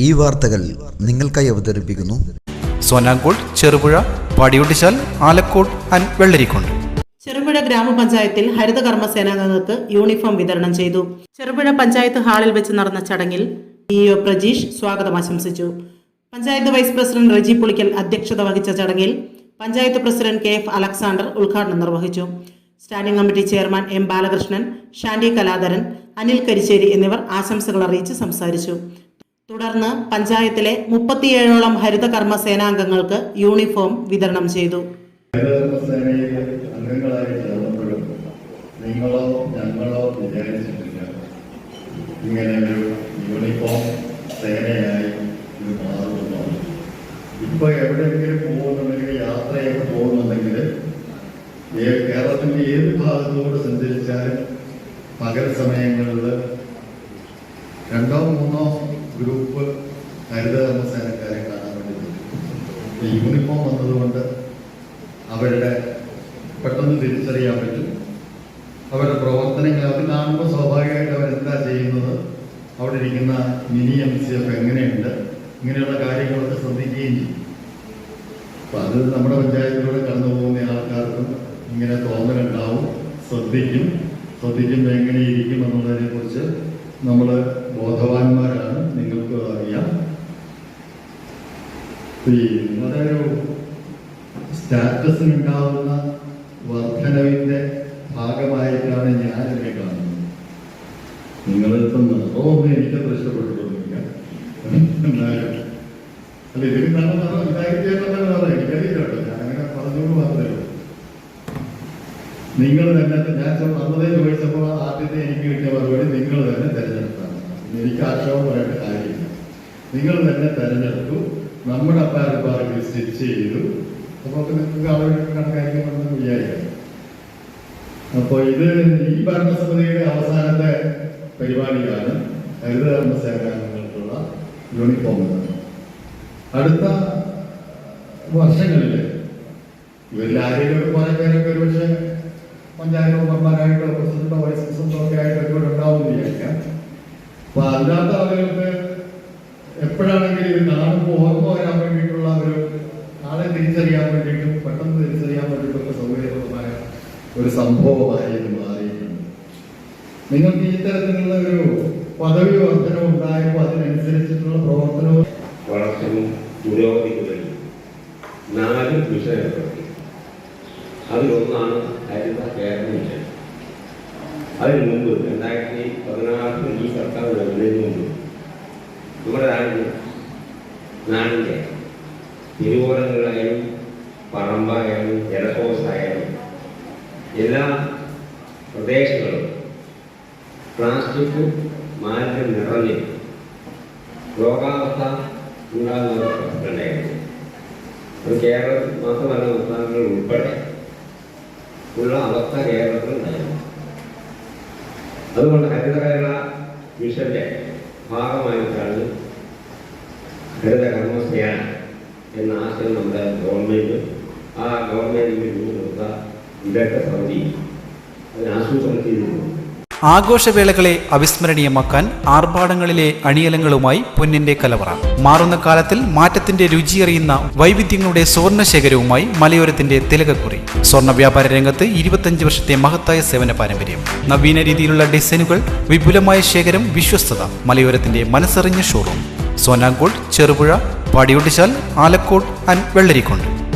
ഈ വാർത്തകൾ നിങ്ങൾക്കായി അവതരിപ്പിക്കുന്നു സോനാങ്കോട്, ചെറുപുഴ, പാടിയൊട്ടിച്ചാൽ, ആലക്കോട് ആൻഡ് വെള്ളരിക്കുണ്ട്. ചെറുപുഴ ഗ്രാമപഞ്ചായത്തിൽ ഹരിതകർമ്മ സേനാംഗങ്ങൾക്ക് യൂണിഫോം വിതരണം ചെയ്തു. ചെറുപുഴ പഞ്ചായത്ത് ഹാളിൽ വെച്ച് നടന്ന ചടങ്ങിൽ ഇഒ പ്രജീഷ് സ്വാഗതം ആശംസിച്ചു. പഞ്ചായത്ത് വൈസ് പ്രസിഡന്റ് റെജി പുളിക്കൽ അധ്യക്ഷത വഹിച്ച ചടങ്ങിൽ പഞ്ചായത്ത് പ്രസിഡന്റ് KF അലക്സാണ്ടർ ഉദ്ഘാടനം നിർവഹിച്ചു. Standing committee chairman M Balakrishnan, Shandy Kaladharan, Anil Karisseri എന്നിവർ ആശംസകൾ അറിയിച്ച് സംസാരിച്ചു. തുടർന്ന് പഞ്ചായത്തിലെ 37ഓളം ഹരിതകർമ്മ സേനാംഗങ്ങൾക്ക് യൂണിഫോം വിതരണം ചെയ്തു. അംഗങ്ങളായി ചേർന്നപ്പോഴും നിങ്ങളോ ഞങ്ങളോ വിചാരിച്ചിട്ടില്ല ഇങ്ങനെ ഒരു യൂണിഫോം സേനയായി ഇത് മാറുന്നു. ഇപ്പൊ എവിടെയെങ്കിലും പോകുന്നുണ്ടെങ്കിൽ, യാത്രയൊക്കെ പോകുന്നുണ്ടെങ്കിൽ, കേരളത്തിന്റെ ഏത് ഭാഗത്തോട് സഞ്ചരിച്ചാലും പകൽ സമയങ്ങളിൽ 2 or 3 ഗ്രൂപ്പ് ഹരിതകർമ്മ സേനക്കാരെ കാണാൻ വേണ്ടി യൂണിഫോം വന്നതുകൊണ്ട് അവരുടെ പെട്ടെന്ന് തിരിച്ചറിയാൻ പറ്റും. അവരുടെ പ്രവർത്തനങ്ങൾ അത് കാണുമ്പോൾ സ്വാഭാവികമായിട്ട് അവരെന്താ ചെയ്യുന്നത്, അവിടെ ഇരിക്കുന്ന മിനി MCF എങ്ങനെയുണ്ട്, ഇങ്ങനെയുള്ള കാര്യങ്ങളൊക്കെ ശ്രദ്ധിക്കുകയും ചെയ്യും. അപ്പം അത് നമ്മുടെ പഞ്ചായത്തിലൂടെ കടന്നു പോകുന്ന ആൾക്കാർക്കും ഇങ്ങനെ തോന്നലുണ്ടാവും. ശ്രദ്ധിക്കുമ്പോൾ എങ്ങനെ ഇരിക്കും എന്നുള്ളതിനെ കുറിച്ച് നമ്മൾ ബോധവാന്മാരാണ്. നിങ്ങൾക്ക് അറിയാം. അതൊരു സ്റ്റാറ്റസിനുണ്ടാവുന്ന വർധനവിൻ്റെ ഭാഗമായിട്ടാണ് ഞാൻ ഇതിനെ കാണുന്നത്. നിങ്ങളിപ്പം നിറമൊന്നും എനിക്കത് ഇഷ്ടപ്പെട്ടിട്ടൊന്നുമില്ല. എന്നാലും അല്ല, ഇതിന് നല്ല നിറം ഉണ്ടായിട്ടേണ്ടെന്ന് പറയാം. എനിക്കറിയില്ല കേട്ടോ, ഞാനങ്ങനെ പറഞ്ഞോണ്ട് പറഞ്ഞല്ലോ. നിങ്ങൾ തന്നെ, ഞാൻ വന്നതേ ചോദിച്ചപ്പോൾ ആദ്യത്തെ എനിക്ക് കിട്ടിയ മറുപടി നിങ്ങൾ തന്നെ തിരഞ്ഞെടുത്താണ്. എനിക്ക് ആക്ഷേപം പറയേണ്ട കാര്യമില്ല. നിങ്ങൾ തന്നെ തിരഞ്ഞെടുത്തു, നമ്മുടെ അപ്പാരപ്പാർക്ക് സ്റ്റിച്ച് ചെയ്തു. അപ്പോൾ നിങ്ങൾക്ക് അവരുടെ കണക്കായിരിക്കുമെന്ന് വിചാരിക്കാം. അപ്പോൾ ഇത് ഈ ഭരണസമിതിയുടെ അവസാനത്തെ പരിപാടിയാണ് ഹരിതകർമ്മ സേനാംഗങ്ങൾക്കുള്ള യൂണിഫോം എന്നത്. അടുത്ത വർഷങ്ങളിൽ ഇവരിൽ ആരെങ്കിലും കുറെ പേരൊക്കെ ഒരുപക്ഷെ പഞ്ചായത്ത് മെമ്പർമാരായിട്ടോ പ്രസിഡന്റോ വൈസ് പ്രസിഡന്റോ ഒക്കെ ആയിട്ടൊക്കെ ഇവിടെ ഉണ്ടാവുമെന്ന് വിചാരിക്കാം. അപ്പൊ അല്ലാത്ത ആളുകൾക്ക് എപ്പോഴാണെങ്കിലും ഇത് കാണുമ്പോൾ ഓർമ്മ വരാൻ വേണ്ടിയിട്ടുള്ള ആളെ തിരിച്ചറിയാൻ വേണ്ടിയിട്ടും പെട്ടെന്ന് തിരിച്ചറിയാൻ വേണ്ടിയിട്ടൊക്കെ സൗകര്യപ്രദമായ ഒരു സംഭവമായി ഇത് മാറിയിട്ടുണ്ട്. നിങ്ങൾക്ക് ഈ തരത്തിലുള്ള ഒരു പദവി വർധനം ഉണ്ടായപ്പോൾ അതിനനുസരിച്ചിട്ടുള്ള പ്രവർത്തനവും വളർച്ചയും പുരോഗതിക്കുകയും 4 വിഷയം ഏർപ്പെടുത്തി. അതിലൊന്നാണ് ഹരിത കേരളം മിഷൻ. അതിനു മുമ്പ് 2016 ഈ സർക്കാർ വരുന്നതിന് മുമ്പ് നമ്മുടെ നാടിൻ്റെ തിരുവോരങ്ങളായാലും പറമ്പായാലും ജലസ്രോതസ്സായാലും എല്ലാ പ്രദേശങ്ങളും പ്ലാസ്റ്റിക് മാലിന്യം നിറഞ്ഞ് രോഗാവസ്ഥ ഉണ്ടാകുന്ന പ്രശ്നമുണ്ടായിരുന്നു. അത് കേരളത്തിൽ മാത്രമല്ല, സംസ്ഥാനങ്ങൾ ഉൾപ്പെടെ ഉള്ള അവസ്ഥ കേരളത്തിലുണ്ടായിരുന്നു. അതുകൊണ്ട് ഹരിത കേരള മിഷന്റെ ഭാഗമായിട്ടാണ് ഹരിത കർമ്മസേന എന്ന ആശയം നമ്മുടെ ഗവൺമെന്റ് രൂപമെടുത്ത വിദഗ്ധ സമിതി അതിന് ആസൂത്രണം ചെയ്തിരുന്നു. ആഘോഷവേളകളെ അവിസ്മരണീയമാക്കാൻ ആർഭാടങ്ങളിലെ അണിയലങ്ങളുമായി പൊന്നിന്റെ കലവറ. മാറുന്ന കാലത്തിൽ മാറ്റത്തിന്റെ രുചിയറിയുന്ന വൈവിധ്യങ്ങളുടെ സ്വർണ്ണശേഖരവുമായി മലയോരത്തിന്റെ തിലകക്കുറി. സ്വർണ്ണ വ്യാപാര രംഗത്ത് 25 വർഷത്തെ മഹത്തായ സേവന പാരമ്പര്യം. നവീന രീതിയിലുള്ള ഡിസൈനുകൾ, വിപുലമായ ശേഖരം, വിശ്വസ്തത. മലയോരത്തിന്റെ മനസ്സറിഞ്ഞ ഷോറൂം. സോനാങ്കോട്, ചെറുപുഴ, പാടിയൊട്ടിച്ചാൽ, ആലക്കോട് ആൻഡ് വെള്ളരിക്കുണ്ട്.